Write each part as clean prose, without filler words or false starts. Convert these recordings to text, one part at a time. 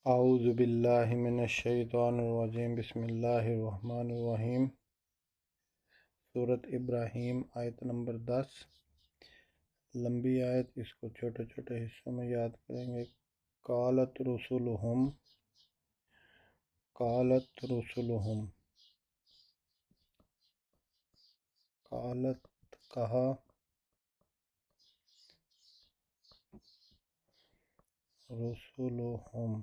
اعوذ باللہ من الشیطان الرجیم بسم اللہ الرحمن الرحیم۔ سورۃ ابراہیم آیت نمبر 10، لمبی آیت، اس کو چھوٹے چھوٹے حصوں میں یاد کریں گے۔ قالت کہا، رسولہم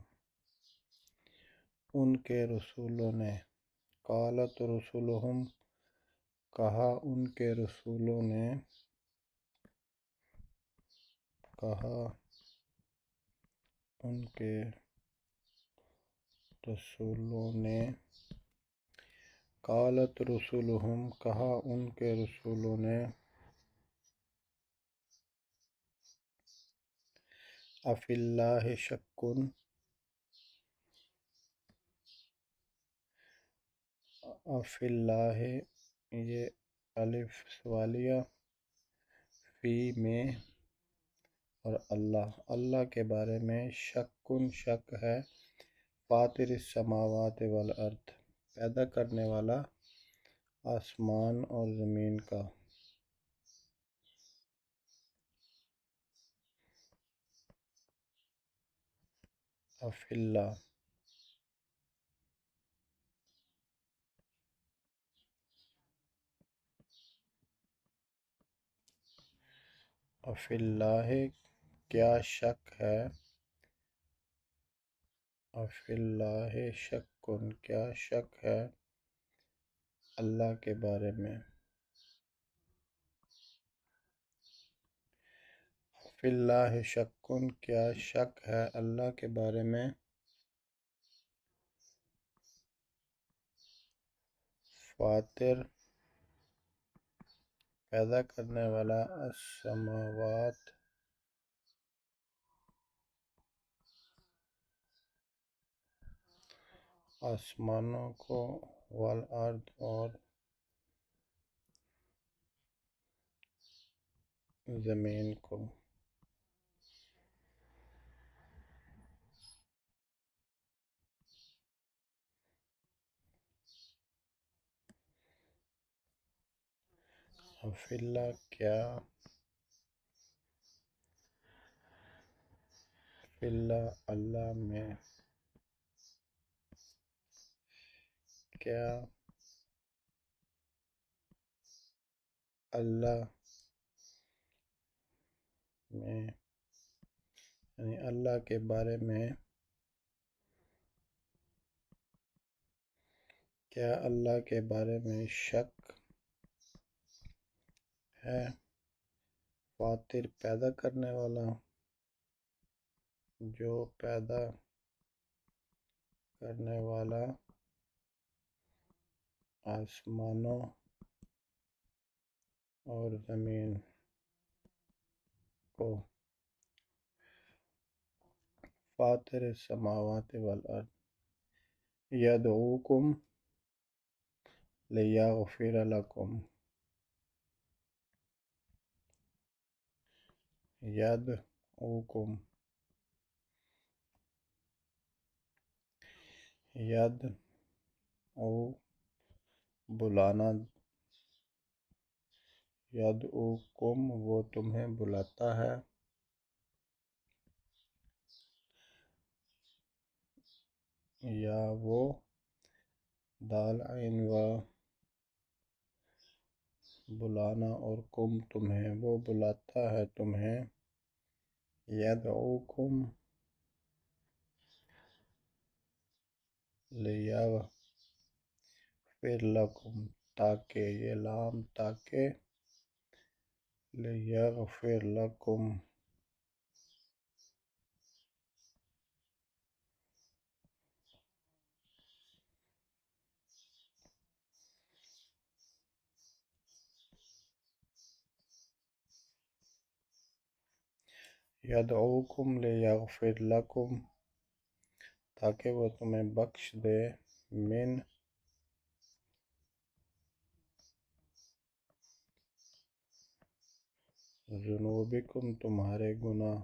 ان کے رسولوں نے، قالت رسولہم کہا ان کے رسولوں نے، کہا ان کے رسولوں نے، قالت رسولہم کہا ان کے رسولوں نے، افی اللہ شک، افی اللہ، یہ الف سوالیہ، فی میں، اور اللہ کے بارے میں، شک ہے، فاطر السماوات والارض، پیدا کرنے والا آسمان اور زمین کا، افی اللہ، افی اللہ، کیا شک ہے، افی اللہ شک، کیا شک ہے اللہ کے بارے میں، افی اللہ شک، کیا شک ہے اللہ کے بارے میں، فاطر، پیدا کرنے والا، السماوات، آسمانوں کو، والارض، اور زمین کو، افی اللہ، کیا، افی اللہ، اللہ میں، کیا اللہ میں، یعنی اللہ کے بارے میں، کیا اللہ کے بارے میں شک ہے، فاطر، پیدا کرنے والا، جو پیدا کرنے والا آسمانوں اور زمین کو، فاطر السماوات والارض، یدعوکم لیغفر لکم، یدعوکم، یدعو، بلانا، یدعوکم، وہ تمہیں بلاتا ہے، یا وہ، دال عین واو، بلانا، اور کم، تمہیں، وہ بلاتا ہے تمہیں، یدعوکم لیغفر لکم، تاکہ، یہ لام تاکہ، لیغفر لکم، یدعوکم لیغفر لکم، تاکہ وہ تمہیں بخش دے، من، ذنوبکم، تمہارے گناہ،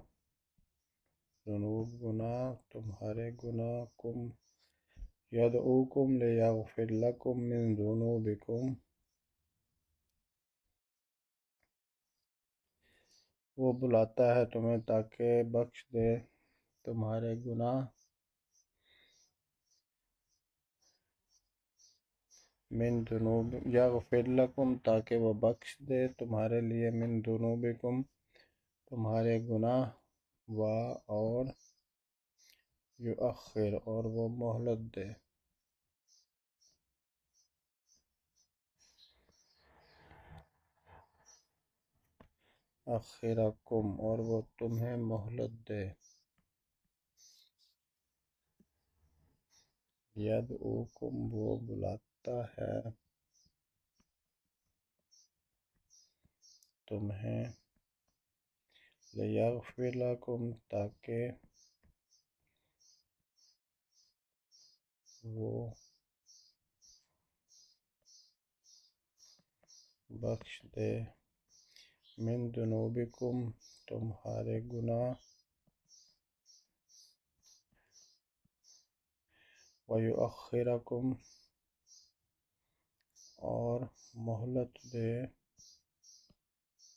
ذنوب گناہ تمہارے گناہ، کم یدعوکم لیغفر لکم من ذنوبکم وہ بلاتا ہے تمہیں تاکہ بخش دے تمہارے گناہ، من ذنوب یغفر لکم تاکہ وہ بخش دے تمہارے لیے، من ذنوبکم تمہارے گناہ، اور یؤخر اور وہ مہلت دے، اخرکم اور وہ تمہیں مہلت دے، یدعوکم وہ بلاتا ہے تمہیں، لیغفر لکم تاکہ وہ بخش دے، من ذنوبکم تمہارے گناہ، ویؤخرکم اور مہلت دے،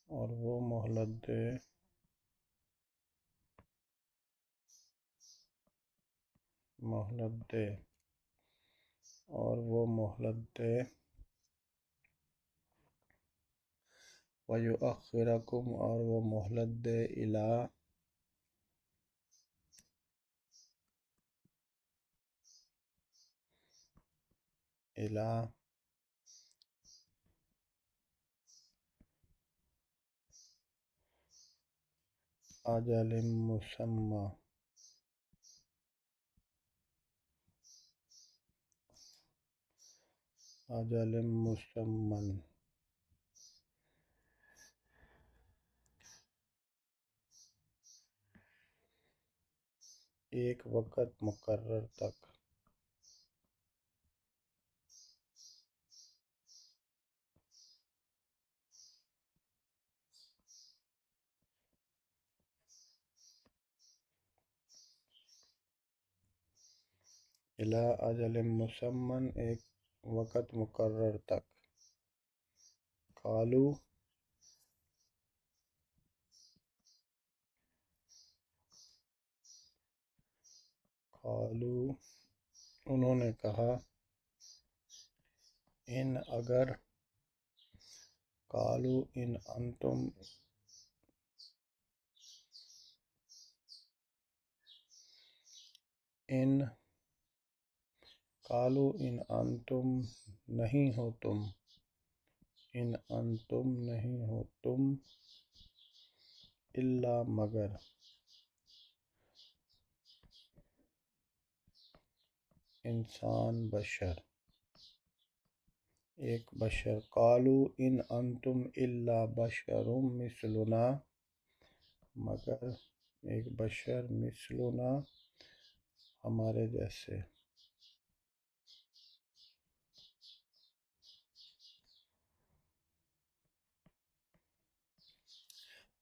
اور وہ مہلت دے، اور وہ مہلت دے، ویؤخرکم اور وہ مہلت دے، الی اجل مسمی، اجل مسمن ایک وقت مقرر تک، الی اجل مسمن ایک وقت مقرر تک، قالوا انہوں نے کہا، ان اگر، قالوا ان انتم ان قالوا ان انتم نہیں ہو تم، ان انتم نہیں ہو تم، الا مگر، انسان بشر، ایک بشر، قالوا ان انتم الا بشر مثلنا مگر ایک بشر، مثلنا ہمارے جیسے،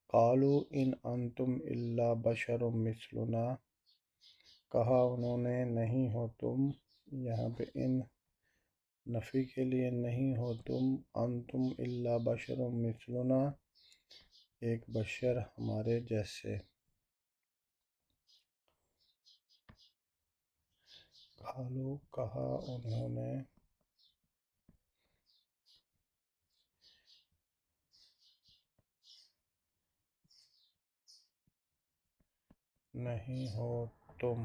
قالوا ان انتم الا بشر مثلنا کہا انہوں نے نہیں ہو تم، یہاں پہ ان نفی کے لیے نہیں ہو تم، انتم الا بشر مثلنا ایک بشر ہمارے جیسے، قالوا کہا انہوں نے، نہیں ہو تم،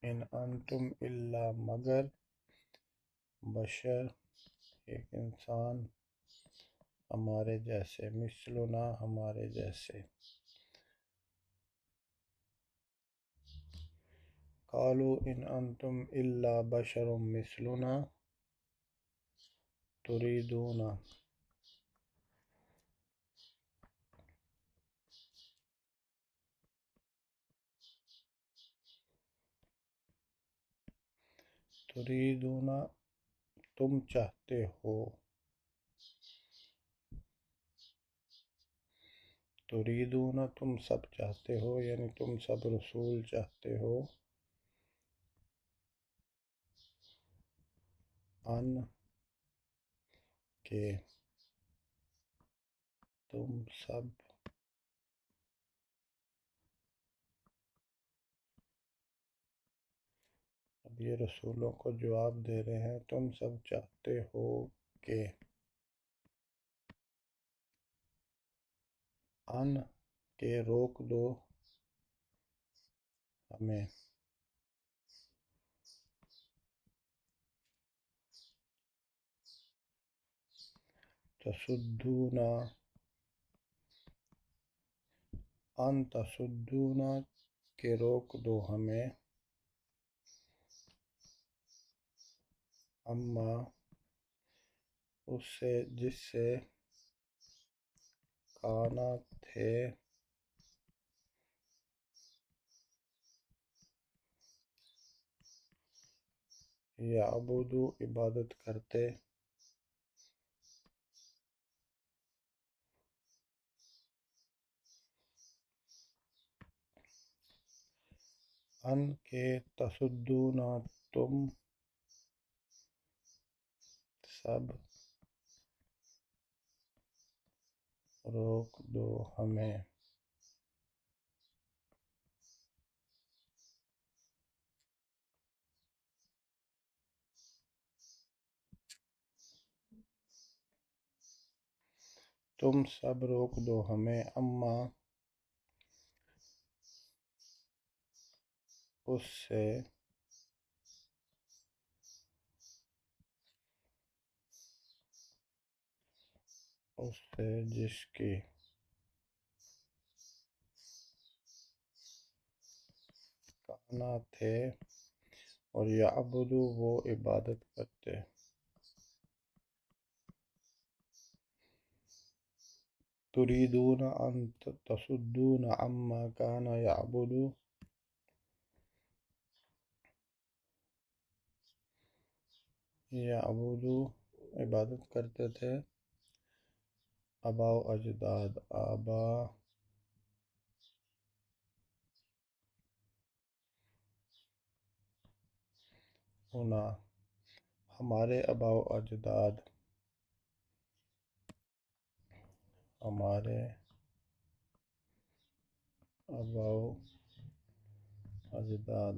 ان انتم الا مگر بشر ایک انسان ہمارے جیسے، مثلنا ہمارے جیسے، قالوا ان انتم الا بشر مثلنا تريدون تم چاہتے ہو، تریدون تم سب چاہتے ہو، یعنی تم سب رسول چاہتے ہو، ان کہ تم سب اب یہ رسولوں کو جواب دے رہے ہیں، تم سب چاہتے ہو کہ ان کہ روک دو ہمیں، تصدونا ان تصدونا کہ روک دو ہمیں، اما اس سے جس سے کانا تھے یعبدو عبادت کرتے، ان کے تصدونا تم سب روک دو ہمیں، تم سب روک دو ہمیں، اما اس سے جس کی کانا تھے اور یعبدو وہ عبادت کرتے، تریدون ان تصدون عما کان یعبدو عبادت کرتے تھے آبا و اجداد، آبا ہونا ہمارے آبا و اجداد، ہمارے آبا و اجداد،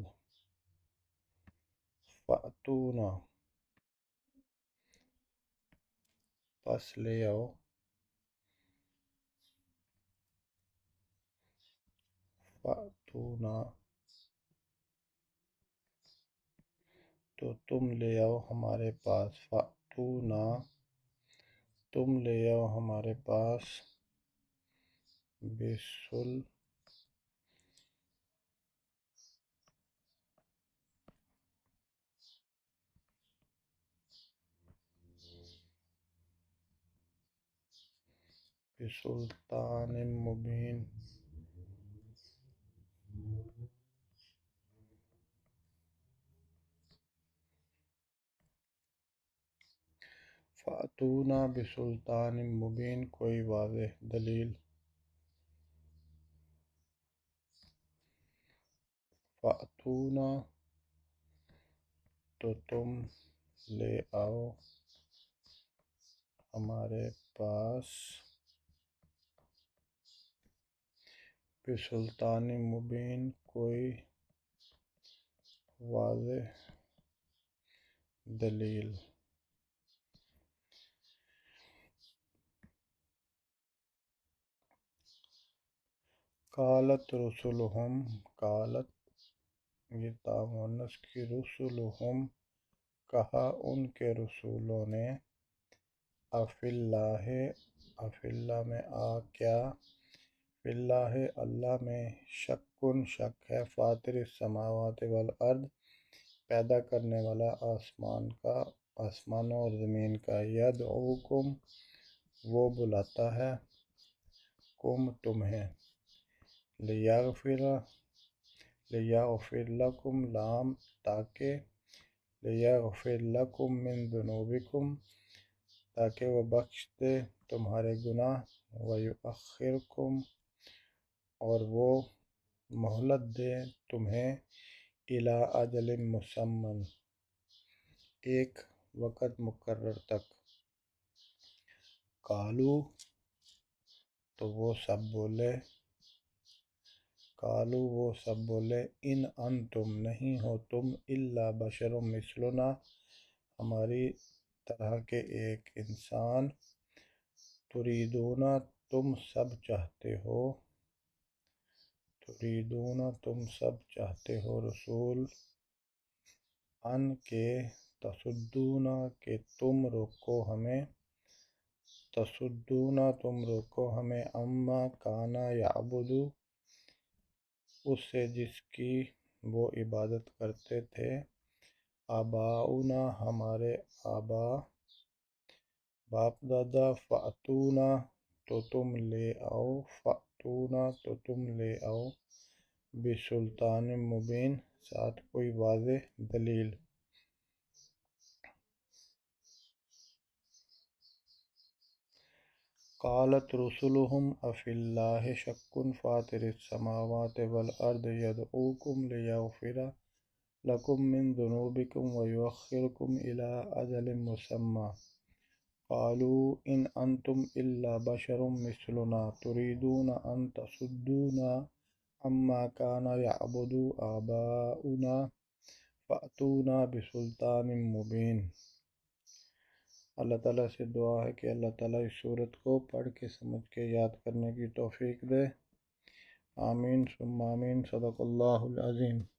فأتونا پس لے آؤ، فأتونا تو تم لے آؤ ہمارے پاس، فأتونا تم لے آؤ ہمارے پاس، بسلطان مبین، فأتونا بسلطان مبین کوئی واضح دلیل، فأتونا تو تم لے آؤ ہمارے پاس، بسلطان مبین کوئی واضح دلیل، قالت رسلہم، قالت یہ تا مؤنث کی، رسلہم کہا ان کے رسولوں نے، افی اللہ میں کیا، فی اللہ اللہ میں، شک ہے، فاطر السماوات والارض پیدا کرنے والا آسمانوں اور زمین کا، یدعوکم وہ بلاتا ہے، کم تمہیں، لیغفر لکم لام تاکہ، لیغفر لکم من ذنوبکم تاکہ وہ بخش دے تمہارے گناہ، ویؤخرکم اور وہ مہلت دے تمہیں الی اجل مسمى ایک وقت مقرر تک۔ قالوا تو وہ سب بولے ان انتم نہیں ہو تم الا بشر مثلنا ہماری طرح کے ایک انسان، تريدون تم سب چاہتے ہو رسول ان کے تصدونا کہ تم روکو ہمیں اما کانا یعبد اس سے جس کی وہ عبادت کرتے تھے آباؤنا ہمارے باپ دادا، فأتونا تو تم لے آؤ بسلطان مبین ساتھ کوئی واضح دلیل۔ قالت رسلهم افی اللہ شک فاطر السماوات والارض یدعوکم لیغفر لکم من ذنوبکم ویؤخرکم الی اجل مسمى قالوا ان انتم الا بشر مثلنا تريدون ان تصدونا عما كان يعبد آباؤنا فأتونا بسلطان مبین۔ اللہ تعالیٰ سے دعا ہے کہ اللہ تعالیٰ اس صورت کو پڑھ کے سمجھ کے یاد کرنے کی توفیق دے۔ آمین ثم آمین۔ صدق اللہ العظیم۔